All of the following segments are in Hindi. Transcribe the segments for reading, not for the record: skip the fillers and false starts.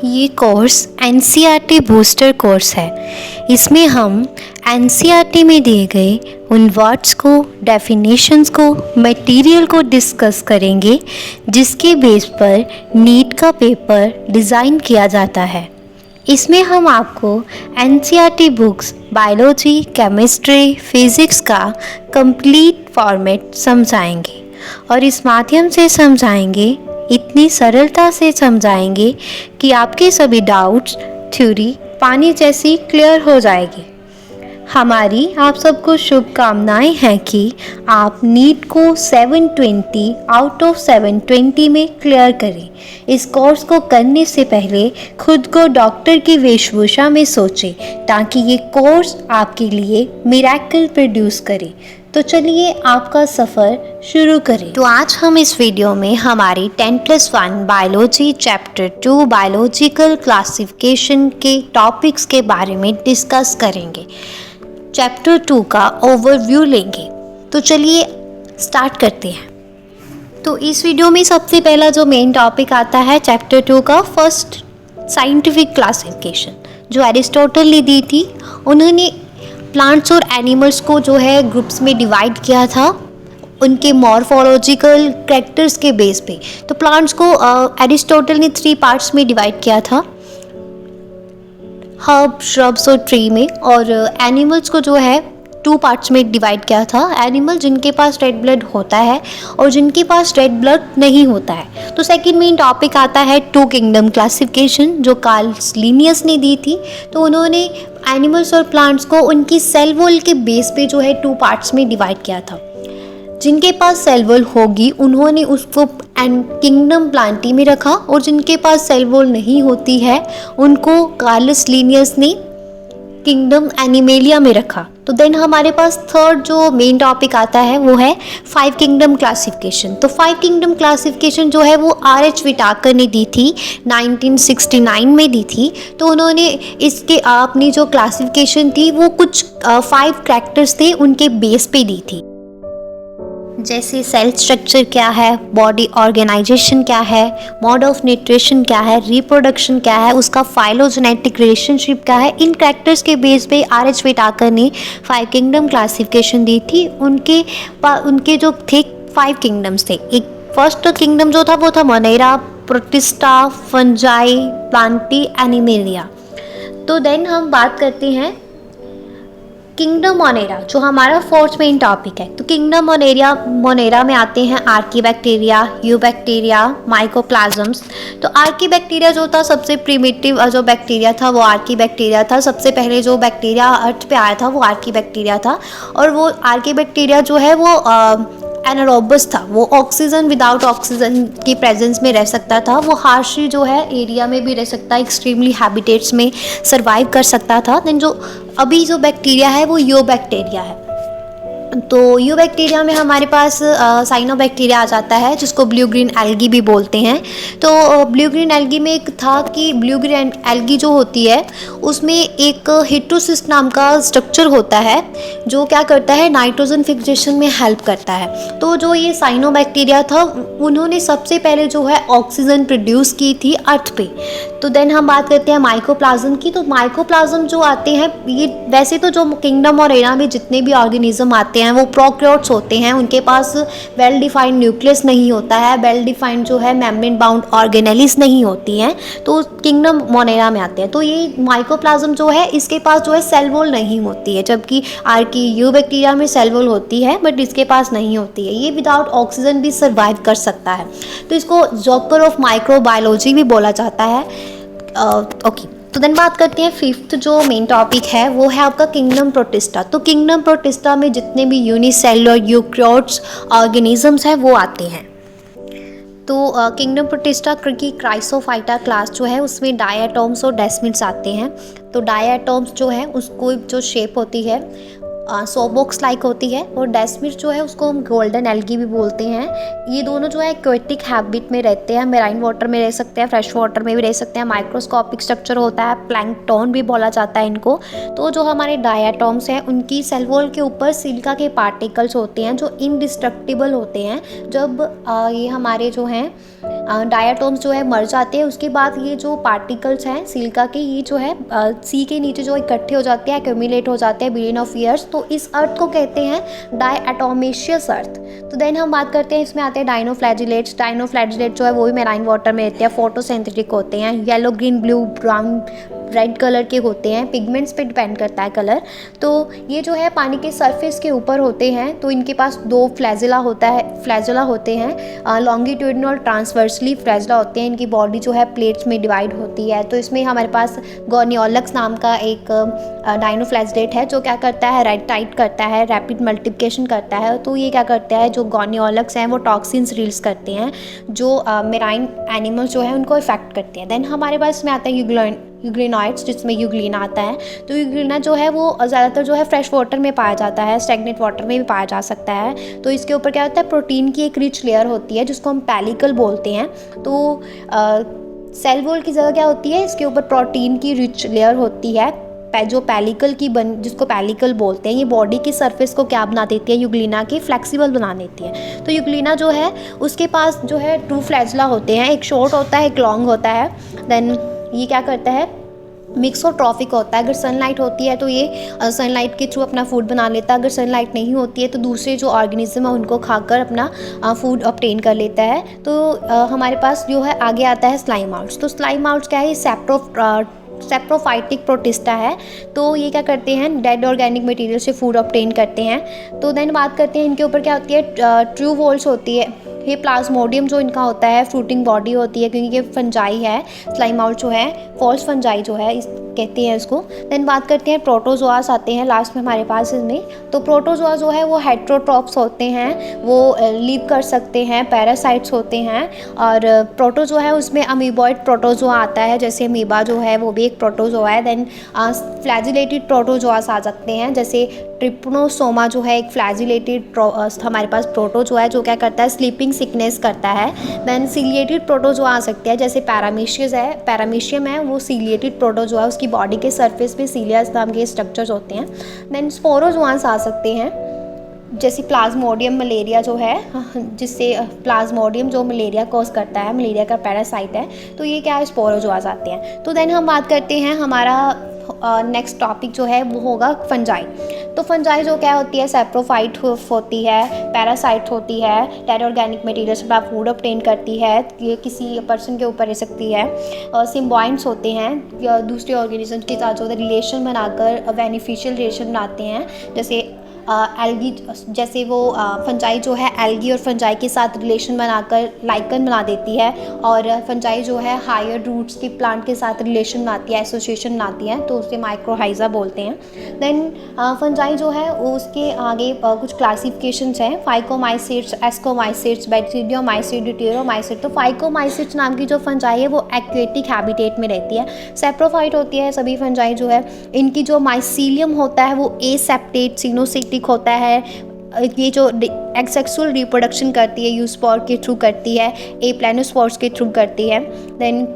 ये कोर्स एनसीईआरटी बूस्टर कोर्स है। इसमें हम एनसीईआरटी में दिए गए उन वर्ड्स को, डेफिनेशंस को, मटेरियल को डिस्कस करेंगे जिसके बेस पर नीट का पेपर डिज़ाइन किया जाता है। इसमें हम आपको NCERT books, biology, chemistry, physics का कंप्लीट फॉर्मेट समझाएंगे और इस माध्यम से समझाएंगे, इतनी सरलता से समझाएंगे कि आपके सभी डाउट्स, थ्योरी पानी जैसी क्लियर हो जाएगी। हमारी आप सबको शुभकामनाएं हैं कि आप नीट को 720 आउट ऑफ 720 में क्लियर करें। इस कोर्स को करने से पहले खुद को डॉक्टर की वेशभूषा में सोचें ताकि ये कोर्स आपके लिए मिरेकल प्रोड्यूस करे। तो चलिए आपका सफ़र शुरू करें। तो आज हम इस वीडियो में हमारी 10+1 बायोलॉजी चैप्टर 2 बायोलॉजिकल क्लासिफिकेशन के टॉपिक्स के बारे में डिस्कस करेंगे। चैप्टर 2 का ओवरव्यू लेंगे। तो चलिए स्टार्ट करते हैं। तो इस वीडियो में सबसे पहला जो मेन टॉपिक आता है चैप्टर 2 का, फर्स्ट साइंटिफिक क्लासिफिकेशन, जो एरिस्टोटल ने दी थी। उन्होंने प्लांट्स और एनिमल्स को जो है ग्रुप्स में डिवाइड किया था उनके मॉर्फोलॉजिकल कैरेक्टर्स के बेस पे। तो प्लांट्स को एरिस्टोटल ने 3 पार्ट्स में डिवाइड किया था, हर्ब, श्रब्स और ट्री में, और एनिमल्स को जो है 2 पार्ट्स में डिवाइड किया था। एनिमल जिनके पास रेड ब्लड होता है और जिनके पास रेड ब्लड नहीं होता है। तो सेकंड मेन टॉपिक आता है 2 किंगडम क्लासिफिकेशन, जो कार्ल लिनियस ने दी थी। तो उन्होंने एनिमल्स और प्लांट्स को उनकी सेल वॉल के बेस पे जो है 2 पार्ट्स में डिवाइड किया था। जिनके पास सेल वॉल होगी उन्होंने उसको किंगडम प्लांटी में रखा, और जिनके पास सेल वॉल नहीं होती है उनको कार्लस लिनियस ने किंगडम एनिमेलिया में रखा। तो देन हमारे पास थर्ड जो मेन टॉपिक आता है वो है 5 किंगडम क्लासिफिकेशन। तो 5 किंगडम क्लासिफिकेशन जो है वो आर.एच. विटाकर ने दी थी, 1969 में दी थी। तो उन्होंने इसके अपनी जो क्लासिफिकेशन थी वो कुछ 5 कैरेक्टर्स थे उनके बेस पे दी थी, जैसे सेल स्ट्रक्चर क्या है, बॉडी ऑर्गेनाइजेशन क्या है, मोड ऑफ न्यूट्रिशन क्या है, रिप्रोडक्शन क्या है, उसका फाइलोजेनेटिक रिलेशनशिप क्या है। इन कैरेक्टर्स के बेस पे आर.एच. विटाकर ने 5 किंगडम क्लासिफिकेशन दी थी। उनके जो थे 5 किंगडम्स थे। एक फर्स्ट किंगडम जो था वो था Monera, protista, fungi, Plantae, animalia. तो देन हम बात करते हैं किंगडम मोनेरा, जो हमारा फोर्थ मेन टॉपिक है। तो किंगडम मोनेरा में आते हैं आर्कीबैक्टीरिया, यूबैक्टीरिया, माइकोप्लाज्म्स। तो आर्कीबैक्टीरिया जो था सबसे प्रिमिटिव जो बैक्टीरिया था वो आर्कीबैक्टीरिया था। सबसे पहले जो बैक्टीरिया अर्थ पे आया था वो आर्कीबैक्टीरिया था, और वो आर्कीबैक्टीरिया जो है वो एनारोबस था। वो ऑक्सीजन, विदाउट ऑक्सीजन की प्रेजेंस में रह सकता था। वो हार्शी जो है एरिया में भी रह सकता है, एक्सट्रीमली हैबिटेट्स में सर्वाइव कर सकता था। देन जो अभी जो बैक्टीरिया है वो यूबैक्टीरिया है। तो यूबैक्टीरिया में हमारे पास साइनोबैक्टीरिया आ जाता है, जिसको ब्लू ग्रीन एल्गी भी बोलते हैं। तो ब्लू ग्रीन एल्गी में एक था कि ब्लू ग्रीन एल्गी जो होती है उसमें एक हेटेरोसिस्ट नाम का स्ट्रक्चर होता है जो क्या करता है, नाइट्रोजन फिक्सेशन में हेल्प करता है। तो जो ये साइनोबैक्टीरिया था उन्होंने सबसे पहले जो है ऑक्सीजन प्रोड्यूस की थी अर्थ पे। तो देन हम बात करते हैं माइकोप्लाज्म की। तो माइकोप्लाज्म जो आते हैं, ये वैसे तो जो किंगडम और एरा में जितने भी ऑर्गेनिज्म आते हैं वो प्रोकैरियोट्स होते हैं, उनके पास वेल डिफाइंड न्यूक्लियस नहीं होता है, वेल डिफाइंड जो है मेम्ब्रेन बाउंड ऑर्गेनेलिस नहीं होती हैं। तो किंगडम मोनेरा में आते हैं। तो ये माइकोप्लाज्म जो है इसके पास जो है सेल वॉल नहीं होती है, जबकि यूबैक्टीरिया में सेल वॉल होती है बट इसके पास नहीं होती है। ये विदाउट ऑक्सीजन भी सर्वाइव कर सकता है। तो इसको जोकर ऑफ माइक्रोबायोलॉजी भी बोला जाता है। ओके, तो देन बात करते हैं फिफ्थ जो मेन टॉपिक है वो है आपका किंगडम प्रोटिस्टा। तो किंगडम प्रोटिस्टा में जितने भी यूनिसेलुलर यूकैरियोट्स ऑर्गेनिजम्स हैं वो आते हैं। तो किंगडम प्रोटिस्टा की क्राइसोफाइटा क्लास जो है उसमें डायटोम्स और डेस्मिड्स आते हैं। तो डायटोम्स जो है उसको जो शेप होती है सोबॉक्स लाइक होती है, और डेस्मिस जो है उसको हम गोल्डन एल्गी भी बोलते हैं। ये दोनों जो है एक्वेटिक हैबिट में रहते हैं, मेराइन वाटर में रह सकते हैं, फ्रेश वाटर में भी रह सकते हैं। माइक्रोस्कोपिक स्ट्रक्चर होता है, प्लैंकटन भी बोला जाता है इनको। तो जो हमारे डायटोम्स हैं उनकी सेल वॉल के ऊपर सिलिका के पार्टिकल्स होते हैं जो इनडिस्ट्रक्टिबल होते हैं। जब ये हमारे जो हैं डायटोम्स जो है मर जाते हैं, उसके बाद ये जो पार्टिकल्स हैं सिलिका के, ये जो है सी के नीचे जो इकट्ठे हो जाते हैं, एक्यूमुलेट हो जाते हैं बिलियन ऑफ ईयर्स। तो इस अर्थ को कहते हैं डायटोमेशियस अर्थ। तो देन हम बात करते हैं, इसमें आते हैं डाइनोफ्लैजिलेट्स। डाइनोफ्लैजिलेट जो है वो भी मेराइन वाटर में रहते हैं, फोटोसिंथेटिक होते हैं, yellow, green, blue, brown, red colour के होते हैं, पिगमेंट्स पे डिपेंड करता है कलर। तो ये जो है पानी के सरफेस के ऊपर होते हैं। तो इनके पास 2 फ्लैजिला होते हैं, लॉन्गिट्यूडनल और ट्रांसवर्सली फ्लैजिला होते हैं। इनकी बॉडी जो है प्लेट्स में डिवाइड होती है। तो इसमें हमारे पास गोनियोलक्स नाम का एक डाइनोफ्लैजिलेट है जो क्या करता है, रेटाइट करता है, रैपिड मल्टीप्लिकेशन करता है। तो ये क्या करता है, जो गोनियोलक्स हैं वो टॉक्सिन्स रिलीज करते हैं जो मेराइन एनिमल्स जो है उनको इफेक्ट करते हैं। देन हमारे पास इसमें आता है यूग्लिनॉइड्स, जिसमें यूग्लिना आता है। तो यूग्लिना जो है वो ज़्यादातर जो है फ्रेश वाटर में पाया जाता है, स्टैग्नेंट वाटर में भी पाया जा सकता है। तो इसके ऊपर क्या होता है, प्रोटीन की एक रिच लेयर होती है जिसको हम पेलिकल बोलते हैं। तो सेल वॉल की जगह क्या होती है, इसके ऊपर प्रोटीन की रिच लेयर होती है जो पेलिकल की जिसको पेलिकल बोलते हैं। ये बॉडी की सरफेस को क्या बना देती है, यूग्लिना की फ्लेक्सिबल बना देती है। तो यूग्लिना जो है उसके पास जो है 2 फ्लैजिला होते हैं, एक शॉर्ट होता है, एक लॉन्ग होता है। देन ये क्या करता है, मिक्सोट्रॉफिक होता है। अगर सनलाइट होती है तो ये सनलाइट के थ्रू अपना फूड बना लेता है, अगर सनलाइट नहीं होती है तो दूसरे जो ऑर्गेनिज्म है उनको खाकर अपना फूड ऑब्टेन कर लेता है। तो हमारे पास जो है आगे आता है स्लाइम आउट्स। तो स्लाइम आउट्स क्या है, सेप्रोफाइटिक प्रोटिस्टा है। तो ये क्या करते हैं, डेड ऑर्गेनिक मटेरियल से फूड ऑब्टेन करते हैं। तो देन बात करते हैं इनके ऊपर क्या होती है, ट्रू वॉल्स होती है। ये प्लाज्मोडियम जो इनका होता है, फ्रूटिंग बॉडी होती है क्योंकि ये फंजाई है। स्लाइम आउट जो है फॉल्स फंजाई जो है कहते हैं इसको। देन बात करते हैं प्रोटोजोआस आते हैं लास्ट में हमारे पास इसमें। तो प्रोटोजोआ जो है वो हेट्रोट्रॉप्स होते हैं, वो लिव कर सकते हैं, पैरासाइट्स होते हैं। और प्रोटो जो है उसमें अमीबॉइड प्रोटोजोआ आता है, जैसे अमीबा जो है वो भी एक प्रोटोजोआ है। देन फ्लैजिलेटेड प्रोटोजोआस आ सकते हैं, जैसे ट्रिप्नोसोमा जो है एक फ्लैजिलेटेड हमारे पास प्रोटोजोआ है जो क्या करता है, स्लीपिंग सिकनेस करता है। देन सीलिएटेड प्रोटोजोआ आ सकते हैं, जैसे पैरामीशियम है वो सीलिएटेड प्रोटोजोआ है, उसकी बॉडी के सरफेस पे सीलियास नाम के स्ट्रक्चर्स होते हैं। देन स्पोरोजोआंस आ सकते हैं, जैसे प्लाज्मोडियम मलेरिया जो है, जिससे प्लाज्मोडियम जो मलेरिया कॉज करता है, मलेरिया का पैरासाइट है। तो ये क्या है, स्पोरोजोआस आते हैं। तो देन हम बात करते हैं, हमारा नेक्स्ट टॉपिक जो है वो होगा फंजाई। तो फंजाई जो क्या होती है, सेप्रोफाइट होती है, पैरासाइट होती है, डेड ऑर्गेनिक मटेरियल से फूड ऑब्टेन करती है, ये किसी पर्सन के ऊपर रह सकती है। सिम्बाइंट्स होते हैं, या दूसरे ऑर्गेनिज्म के साथ जो रिलेशन बनाकर बेनिफिशियल रिलेशन बनाते हैं, जैसे एल्गी, जैसे वो फंजाई जो है एल्गी और फंजाई के साथ रिलेशन बनाकर लाइकन बना देती है, और फंजाई जो है हायर रूट्स के प्लांट के साथ रिलेशन बनाती है, एसोसिएशन बनाती है, तो उसे माइक्रोहाइजा बोलते हैं। देन फंजाई जो है उसके आगे कुछ क्लासिफिकेशंस हैं, फाइकोमाइसिट्स, एस्कोमाइसिट्स, बैक्टीरियोमाइसिट, ड्यूटेरोमाइसिट। तो फाइकोमाइसिट्स नाम की जो फंजाई है वो एक्वेटिक हैबिटेट में रहती है। सेप्रोफाइट होती है सभी फंजाई जो है, इनकी जो माइसीलियम होता है वो एसेप्टेट सिनोसिटिक होता है। ये जो एक्सेक्सुअल रिप्रोडक्शन करती है यूस्पोर के थ्रू करती है, एप्लेनोस्पोर्स के थ्रू करती है। देन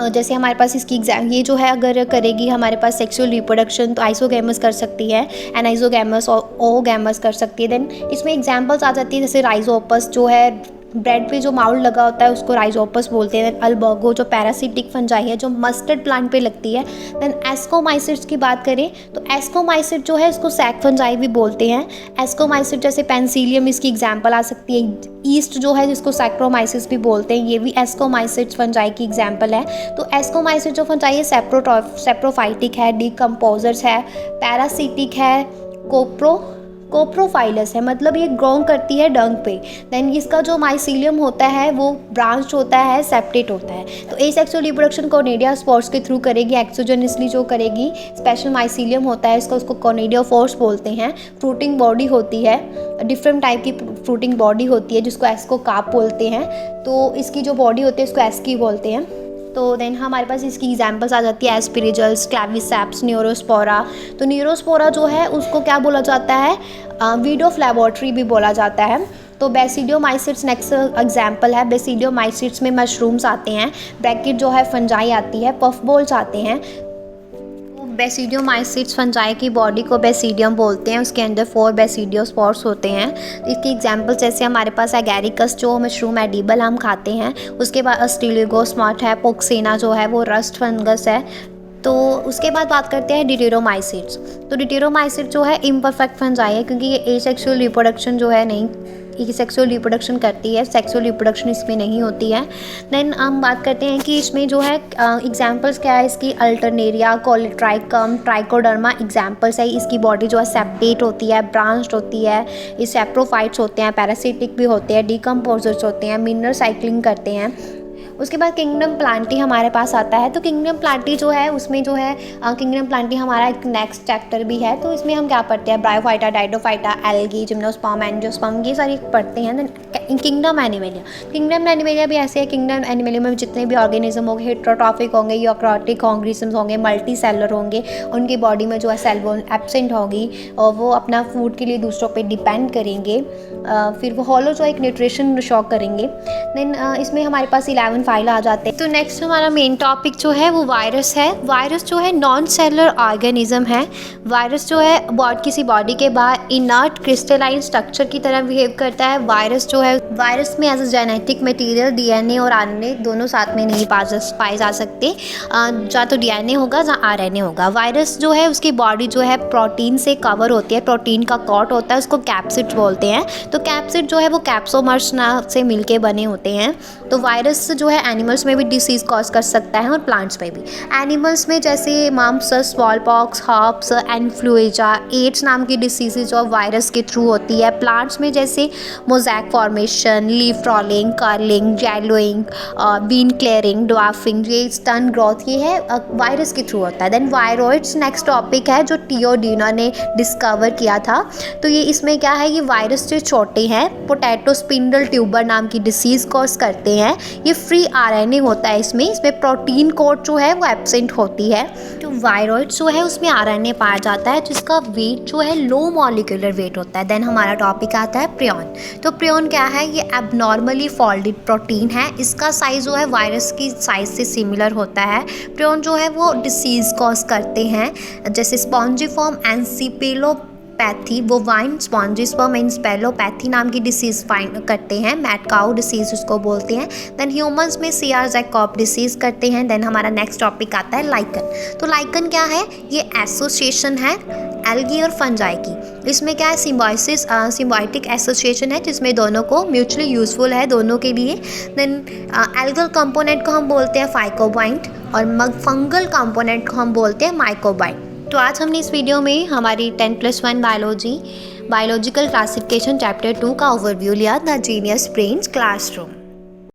जैसे हमारे पास इसकी एग्जाम ये जो है अगर करेगी हमारे पास सेक्सुअल रिप्रोडक्शन, तो आइसोगैमस कर सकती है, एनाइजोगैमस और ओगैमस कर सकती है। देन इसमें एग्जांपल्स आ जाती है, जैसे राइजोपस जो है ब्रेड पे जो माउल लगा होता है उसको राइजोपस बोलते हैं। अल्बर्गो जो पैरासिटिक फंजाई है जो मस्टर्ड प्लांट पे लगती है। देन एस्कोमाइसिट्स की बात करें तो एस्कोमाइसिट जो है इसको सैक फंजाई भी बोलते हैं। एस्कोमाइसिट जैसे पेंसिलियम इसकी एग्जांपल आ सकती है। ईस्ट जो है जिसको सैक्रोमाइसिस भी बोलते हैं, ये भी एस्कोमाइसिट्स फंजाई की एग्जांपल है। तो एस्कोमाइसिट जो फंजाई है सेप्रोफाइटिक है, डिकम्पोजर्स है, पैरासिटिक है, कोप्रोफाइलस है, मतलब ये ग्रो करती है डंग पे। देन इसका जो माइसीलियम होता है वो ब्रांच होता है, सेप्टेट होता है। तो एसेक्सुअल रिप्रोडक्शन कोनेडिया स्पोर्स के थ्रू करेगी, एक्सोजेनसली जो करेगी, स्पेशल माइसीलियम होता है इसका, उसको कोनेडिया फोर्स बोलते हैं। फ्रूटिंग बॉडी होती है, डिफरेंट टाइप की फ्रूटिंग बॉडी होती है जिसको एस्कोकार्प बोलते हैं। तो इसकी जो बॉडी होती है इसको एस्की बोलते हैं। तो देन हमारे पास इसकी एग्जांपल्स आ जाती है एस्पिरिजल्स, क्लेविसेप्स, न्यूरोस्पोरा। तो न्यूरोस्पोरा जो है उसको क्या बोला जाता है, वीड ऑफ लेबोरेटरी भी बोला जाता है। तो बेसिडियोमाइसिट्स नेक्स्ट एग्जांपल है। बेसिडियोमाइसिट्स में मशरूम्स आते हैं, ब्रैकेट जो है फंजाई आती है, पफ बॉल्स आते हैं। बेसिडियोमाइसिट्स फंजाई की बॉडी को बेसिडियम बोलते हैं, उसके अंदर 4 बेसिडियोस्पोर्स होते हैं। तो इसकी एग्जांपल जैसे हमारे पास एगेरिकस जो मशरूम एडिबल हम खाते हैं, उसके बाद अस्टिलिगोस्मॉट है, पोक्सेना जो है वो रस्ट फंगस है। तो उसके बाद बात करते हैं डिटेरोमाइसिट्स। तो डिटेरोमाइसिट जो है इम्परफेक्ट फंजाई है, क्योंकि ये एसेक्सुअल रिप्रोडक्शन जो है नहीं, ये सेक्सुअल रिप्रोडक्शन करती है, सेक्सुअल रिप्रोडक्शन इसमें नहीं होती है। देन हम बात करते हैं कि इसमें जो है एग्जांपल्स क्या है इसकी, अल्टरनेरिया, कोलेट्राइकम, ट्राइकोडर्मा एग्जांपल्स है। इसकी बॉडी जो है सेप्टेट होती है, ब्रांच्ड होती है, ये सेप्रोफाइट्स होते हैं, पैरासिटिक भी होते हैं, डिकम्पोजर्स होते हैं, मिनरल साइक्लिंग करते हैं। उसके बाद किंगडम प्लांटी हमारे पास आता है। तो किंगडम प्लांटी जो है उसमें जो है किंगडम प्लांटी हमारा एक नेक्स्ट चैप्टर भी है। तो इसमें हम क्या पढ़ते हैं, bryophyta, pteridophyta, algae, gymnosperm, angiosperm, ये सारी पढ़ते हैं। Then kingdom animalia, kingdom animalia भी ऐसे है। किंगडम एनिमेलिया में जितने भी ऑर्गेनिज्म होंगे, हेट्रोट्रॉफिक होंगे, यूकैरियोटिक ऑर्गेनिज्म होंगे, मल्टी सेलर होंगे, उनकी बॉडी में जो है सेल वॉल एब्सेंट होगी और वो अपना फूड के लिए दूसरों पे डिपेंड करेंगे। फिर वो हॉलो जो एक न्यूट्रिशन शॉक करेंगे। देन इसमें हमारे पास 11 फाइल आ जाते हैं। तो नेक्स्ट हमारा मेन टॉपिक जो है वो वायरस है। वायरस जो है नॉन सेलुलर ऑर्गेनिज्म है। वायरस जो है किसी बॉडी के बाहर इनर्ट क्रिस्टलाइन स्ट्रक्चर की तरह बिहेव करता है। वायरस जो है, वायरस में as a genetic material DNA और आरएनए दोनों साथ में नहीं पाए जा सकते, या तो डीएनए होगा या आरएनए होगा। वायरस जो है उसकी बॉडी जो है प्रोटीन से कवर होती है, प्रोटीन का कॉट होता है, उसको कैप्सिड बोलते हैं। तो कैप्सिड जो है वो कैप्सोमर्स से मिलके बने होते हैं। तो वायरस जो है एनिमल्स में भी डिसीज़ कॉज कर सकता है और प्लांट्स में भी। एनिमल्स में जैसे mumps, small pox, herpes, influenza, AIDS नाम की डिसीज़ जो वायरस के थ्रू होती है। प्लांट्स में जैसे mosaic formation, leaf rolling, curling, yellowing, vein clearing, dwarfing, ये स्टन ग्रोथ, ये है वायरस के थ्रू होता है। देन वायरॉइड्स नेक्स्ट टॉपिक है जो टियोडीना ने डिस्कवर किया था। तो ये इसमें क्या है, ये वायरस से छोटे हैं, पोटैटो स्पिंडल ट्यूबर नाम की डिसीज़ कॉज करते हैं। ये फ्री आरएनए होता है इसमें प्रोटीन कोड जो है वो एब्सेंट होती है। तो वायरॉइड्स जो है उसमें आरएनए पाया जाता है जिसका वेट जो है लो मॉलिक्यूलर वेट होता है। देन हमारा टॉपिक आता है प्रियन। तो प्रियन क्या है, ये एबनॉर्मली फोल्डेड प्रोटीन है। इसका साइज़ जो है वायरस की साइज़ से सिमिलर होता है। प्रियन जो है वो डिसीज़ कॉज करते हैं जैसे स्पॉन्जिफॉर्म एनसीपेलोपैथी, वो वाइन स्पॉन्जिस्पर्म एनसेफेलोपैथी नाम की डिसीज़ फाइंड करते हैं। मैड काउ डिसीज़ उसको बोलते हैं। देन ह्यूमंस में CR-ज़ैकॉब डिसीज़ करते हैं। देन हमारा नेक्स्ट टॉपिक आता है लाइकन। तो लाइकन क्या है, ये एसोसिएशन है एल्गी और फंजाई की। इसमें क्या है, सिम्बायोटिक एसोसिएशन है जिसमें दोनों को म्यूचुअली यूजफुल है दोनों के लिए। देन एल्गल कंपोनेंट को हम बोलते हैं फाइकोबाइट और फंगल कंपोनेंट को हम बोलते हैं माइकोबाइट। तो आज हमने इस वीडियो में हमारी 10+1 बायोलॉजिकल क्लासिफिकेशन चैप्टर 2 का ओवरव्यू लिया, द जीनियस ब्रेन्स क्लासरूम।